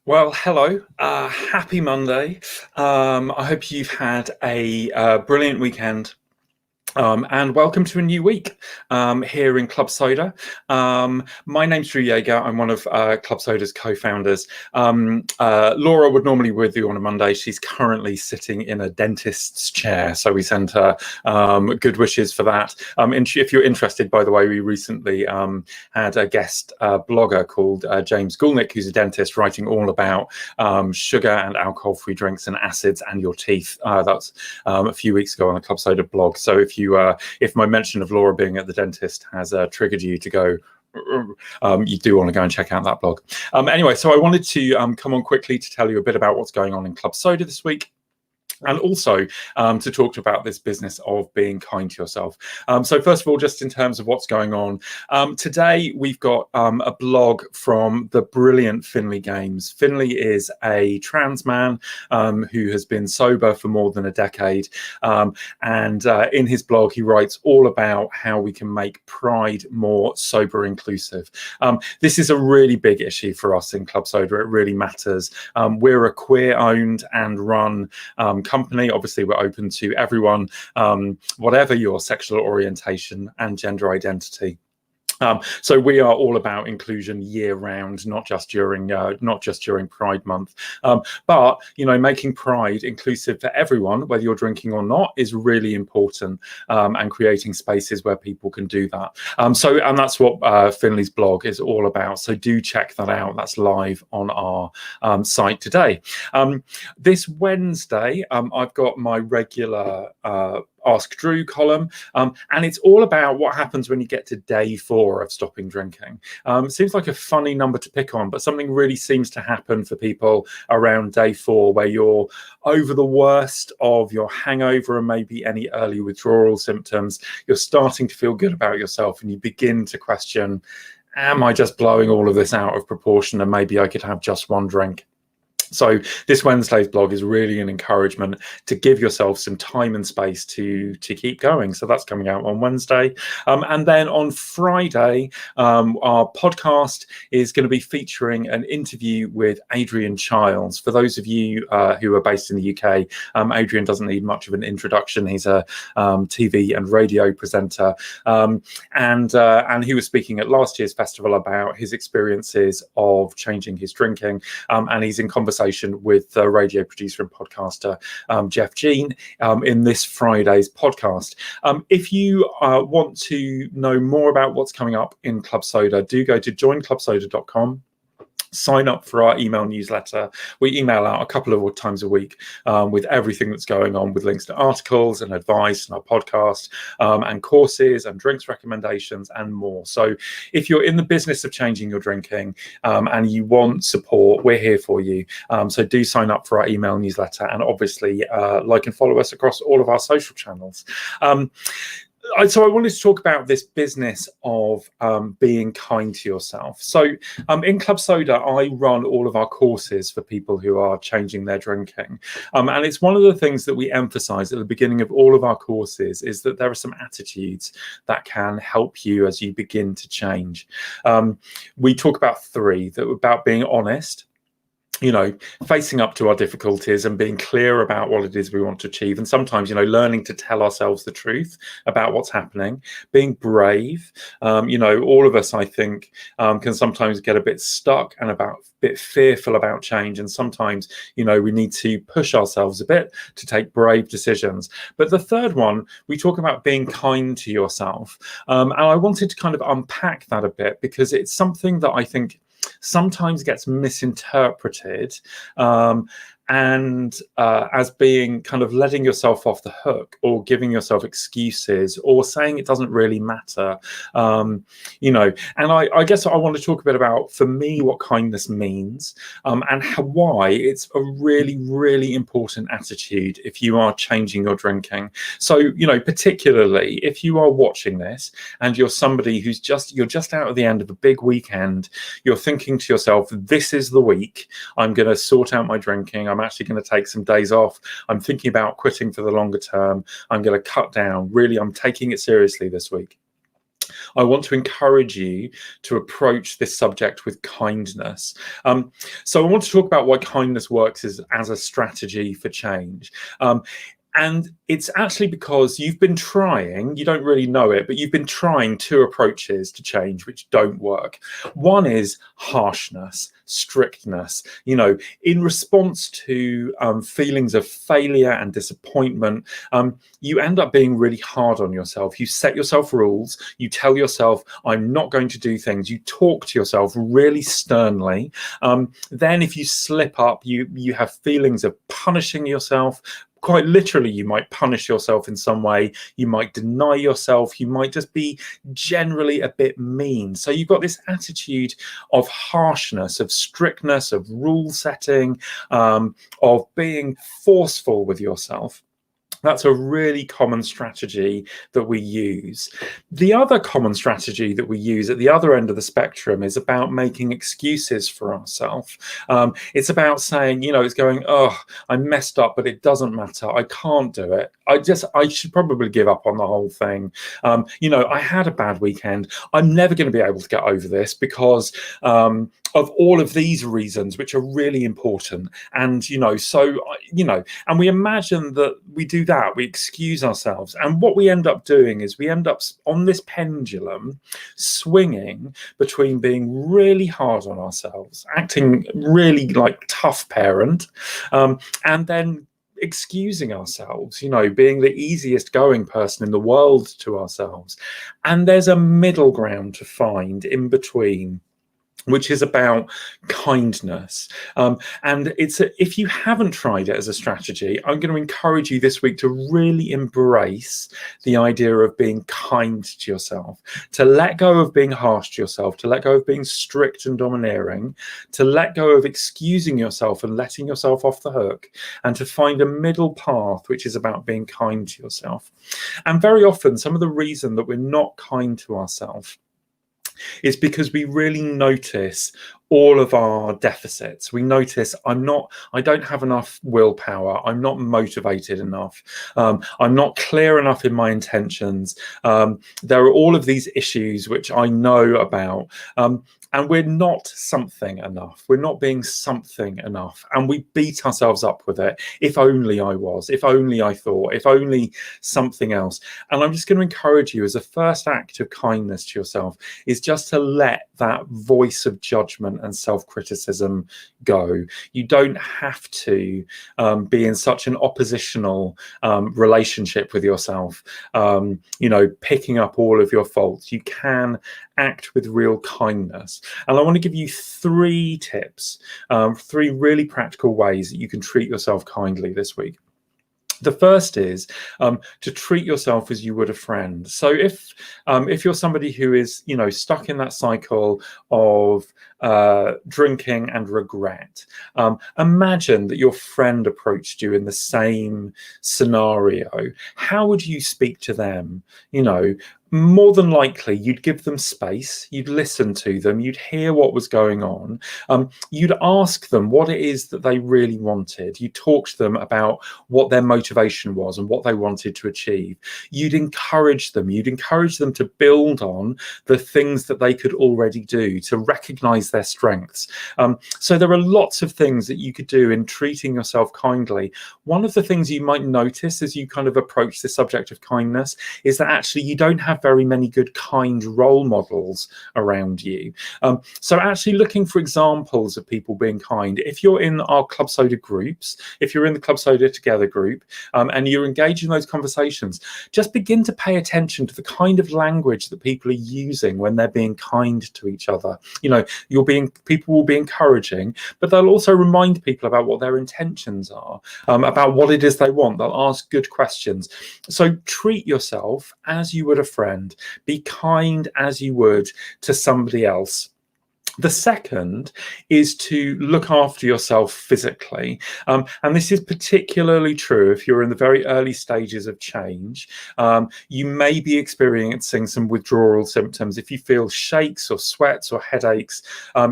Well, hello. Happy Monday. I hope you've had a brilliant weekend. And welcome to a new week here in Club Soda. My name's Dru Jaeger. I'm one of Club Soda's co-founders. Laura would normally be with you on a Monday. She's currently sitting in a dentist's chair, so we send her good wishes for that. And if you're interested, by the way, we recently had a guest blogger called James Goulnick, who's a dentist, writing all about sugar and alcohol-free drinks and acids and your teeth. That's a few weeks ago on the Club Soda blog. So if my mention of Laura being at the dentist has triggered you to go, you do want to go and check out that blog. Anyway, so I wanted to come on quickly to tell you a bit about what's going on in Club Soda this week. And also to talk about this business of being kind to yourself. So first of all, just in terms of what's going on, today we've got a blog from the brilliant Finlay Games. Finlay is a trans man who has been sober for more than a decade. And in his blog, he writes all about how we can make Pride more sober inclusive. This is a really big issue for us in Club Soda. It really matters. We're a queer-owned and run company. Obviously, we're open to everyone, whatever your sexual orientation and gender identity. So we are all about inclusion year round, not just during Pride Month. But making Pride inclusive for everyone, whether you're drinking or not, is really important, and creating spaces where people can do that. And that's what Finlay's blog is all about. So do check that out. That's live on our site today. This Wednesday, I've got my regular Ask Drew column, and it's all about what happens when you get to day 4 of stopping drinking. Seems like a funny number to pick on, but something really seems to happen for people around day 4, where you're over the worst of your hangover and maybe any early withdrawal symptoms. You're starting to feel good about yourself, and you begin to question, am I just blowing all of this out of proportion, and maybe I could have just one drink? So this Wednesday's blog is really an encouragement to give yourself some time and space to keep going. So that's coming out on Wednesday. And then on Friday, our podcast is going to be featuring an interview with Adrian Chiles. For those of you who are based in the UK, Adrian doesn't need much of an introduction. He's a TV and radio presenter. And he was speaking at last year's festival about his experiences of changing his drinking. And he's in conversation with the radio producer and podcaster Jeff Jean in this Friday's podcast. If you want to know more about what's coming up in Club Soda, do go to joinclubsoda.com. Sign up for our email newsletter. We email out a couple of times a week with everything that's going on, with links to articles and advice and our podcast and courses and drinks recommendations and more. So if you're in the business of changing your drinking and you want support, we're here for you. So do sign up for our email newsletter, and obviously like and follow us across all of our social channels. So I wanted to talk about this business of being kind to yourself. So in Club Soda, I run all of our courses for people who are changing their drinking. And it's one of the things that we emphasize at the beginning of all of our courses is that there are some attitudes that can help you as you begin to change. We talk about 3, about being honest, facing up to our difficulties and being clear about what it is we want to achieve. And sometimes, learning to tell ourselves the truth about what's happening, being brave. All of us, I think, can sometimes get a bit stuck and a bit fearful about change. And sometimes, we need to push ourselves a bit to take brave decisions. But the third one, we talk about being kind to yourself. And I wanted to kind of unpack that a bit, because it's something that I think sometimes gets misinterpreted and as being kind of letting yourself off the hook, or giving yourself excuses, or saying it doesn't really matter. And I guess I want to talk a bit about, for me, what kindness means, and why it's a really, really important attitude if you are changing your drinking. So, particularly if you are watching this and you're somebody who's you're just out at the end of a big weekend, you're thinking to yourself, this is the week I'm going to sort out my drinking. I'm actually going to take some days off. I'm thinking about quitting for the longer term. I'm going to cut down. Really, I'm taking it seriously this week. I want to encourage you to approach this subject with kindness. So I want to talk about why kindness works as a strategy for change. And it's actually because you've been trying, you don't really know it, but you've been trying two approaches to change which don't work. One is harshness, strictness, in response to feelings of failure and disappointment. You end up being really hard on yourself. You set yourself rules. You tell yourself, I'm not going to do things. You talk to yourself really sternly. Then if you slip up, you have feelings of punishing yourself. Quite literally, you might punish yourself in some way. You might deny yourself. You might just be generally a bit mean. So you've got this attitude of harshness, of strictness, of rule setting, of being forceful with yourself. That's a really common strategy that we use. The other common strategy that we use at the other end of the spectrum is about making excuses for ourselves. It's about saying, it's going, oh, I messed up, but it doesn't matter. I can't do it. I should probably give up on the whole thing. I had a bad weekend. I'm never going to be able to get over this because of all of these reasons, which are really important. And, and we imagine that we do that, we excuse ourselves. And what we end up doing is we end up on this pendulum swinging between being really hard on ourselves, acting really like tough parent, and then excusing ourselves, being the easiest going person in the world to ourselves. And there's a middle ground to find in between, which is about kindness. And if you haven't tried it as a strategy, I'm going to encourage you this week to really embrace the idea of being kind to yourself, to let go of being harsh to yourself, to let go of being strict and domineering, to let go of excusing yourself and letting yourself off the hook, and to find a middle path, which is about being kind to yourself. And very often, some of the reason that we're not kind to ourselves is because we really notice all of our deficits. We notice I don't have enough willpower. I'm not motivated enough. I'm not clear enough in my intentions. There are all of these issues which I know about. And we're not something enough. We're not being something enough. And we beat ourselves up with it. If only I was, if only I thought, if only something else. And I'm just going to encourage you, as a first act of kindness to yourself, is just to let that voice of judgment and self-criticism go. You don't have to be in such an oppositional relationship with yourself, picking up all of your faults. You can act with real kindness. And I want to give you 3 tips, 3 really practical ways that you can treat yourself kindly this week. The first is to treat yourself as you would a friend. So if you're somebody who is, stuck in that cycle of drinking and regret, imagine that your friend approached you in the same scenario. How would you speak to them? More than likely, you'd give them space, you'd listen to them, you'd hear what was going on, you'd ask them what it is that they really wanted, you'd talk to them about what their motivation was and what they wanted to achieve. You'd encourage them to build on the things that they could already do, to recognize their strengths. So there are lots of things that you could do in treating yourself kindly. One of the things you might notice as you kind of approach the subject of kindness is that actually you don't have very many good kind role models around you. So actually looking for examples of people being kind. If you're in our Club Soda groups, if you're in the Club Soda Together group, and you're engaged in those conversations, just begin to pay attention to the kind of language that people are using when they're being kind to each other. People will be encouraging, but they'll also remind people about what their intentions are, about what it is they want. They'll ask good questions. So treat yourself as you would a friend. Be kind as you would to somebody else. The second is to look after yourself physically. And this is particularly true if you're in the very early stages of change. You may be experiencing some withdrawal symptoms. If you feel shakes or sweats or headaches,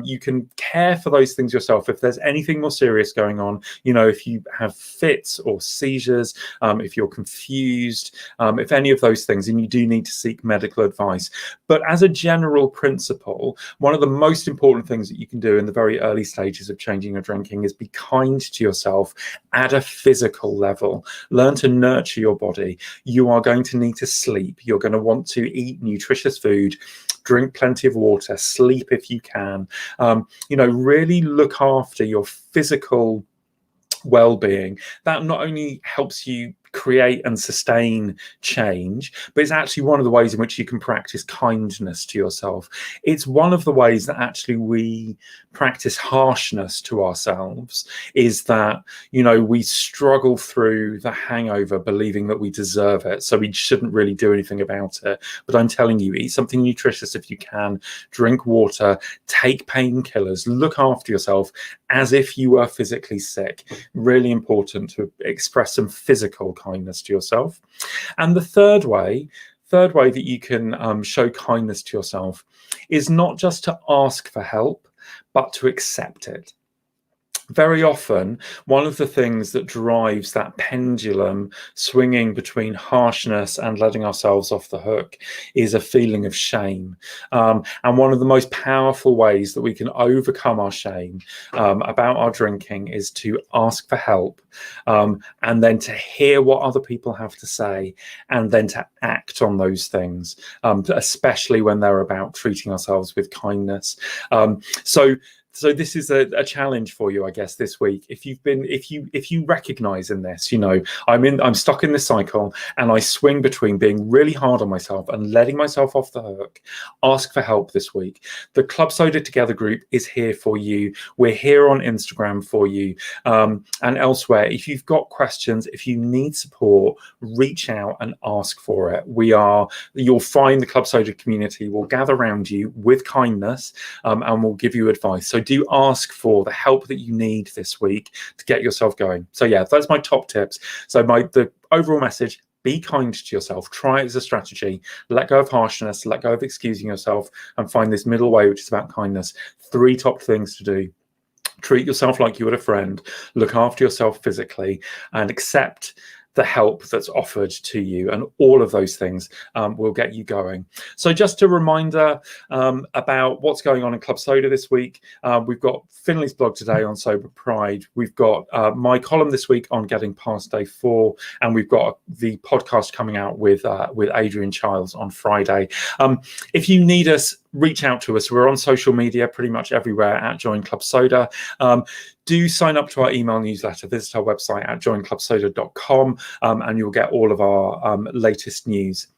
you can care for those things yourself. If there's anything more serious going on, if you have fits or seizures, if you're confused, if any of those things, and you do need to seek medical advice. But as a general principle, one of the most important things that you can do in the very early stages of changing your drinking is be kind to yourself at a physical level. Learn to nurture your body. You are going to need to sleep. You're going to want to eat nutritious food, drink plenty of water, sleep if you can. Really look after your physical well-being. That not only helps you create and sustain change, but it's actually one of the ways in which you can practice kindness to yourself. It's one of the ways that actually we practice harshness to ourselves, is that we struggle through the hangover believing that we deserve it, so we shouldn't really do anything about it. But I'm telling you, eat something nutritious if you can, drink water, take painkillers, look after yourself as if you were physically sick. Really important to express some physical kindness to yourself. And the third way that you can show kindness to yourself is not just to ask for help, but to accept it. Very often, one of the things that drives that pendulum swinging between harshness and letting ourselves off the hook is a feeling of shame. And one of the most powerful ways that we can overcome our shame about our drinking is to ask for help, and then to hear what other people have to say, and then to act on those things, especially when they're about treating ourselves with kindness. So this is a challenge for you, I guess, this week. If you recognize in this, I'm stuck in this cycle and I swing between being really hard on myself and letting myself off the hook, ask for help this week. The Club Soda Together group is here for you. We're here on Instagram for you, and elsewhere. If you've got questions, if you need support, reach out and ask for it. You'll find the Club Soda community will gather around you with kindness, and will give you advice. So do ask for the help that you need this week to get yourself going. So yeah, that's my top tips. So the overall message: be kind to yourself. Try it as a strategy. Let go of harshness, let go of excusing yourself, and find this middle way, which is about kindness. 3 top things to do: treat yourself like you would a friend, look after yourself physically, and accept the help that's offered to you. And all of those things will get you going. So just a reminder about what's going on in Club Soda this week. We've got Finlay's blog today on Sober Pride. We've got my column this week on getting past day 4, and we've got the podcast coming out with Adrian Chiles on Friday. If you need us, reach out to us. We're on social media pretty much everywhere at Join Club Soda. Do sign up to our email newsletter. Visit our website at joinclubsoda.com, and you'll get all of our latest news.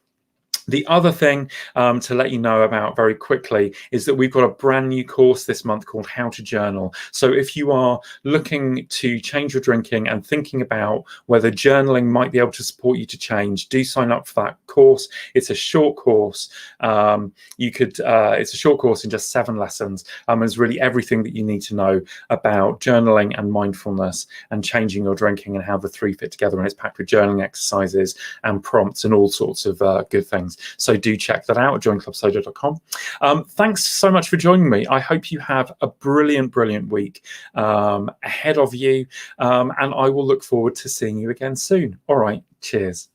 The other thing to let you know about very quickly is that we've got a brand new course this month called How to Journal. So if you are looking to change your drinking and thinking about whether journaling might be able to support you to change, do sign up for that course. It's a short course. It's a short course in just 7 lessons. It's really everything that you need to know about journaling and mindfulness and changing your drinking, and how the 3 fit together. And it's packed with journaling exercises and prompts and all sorts of good things. So do check that out at joinclubsoda.com. Thanks so much for joining me. I hope you have a brilliant week ahead of you, and I will look forward to seeing you again soon. All right, cheers.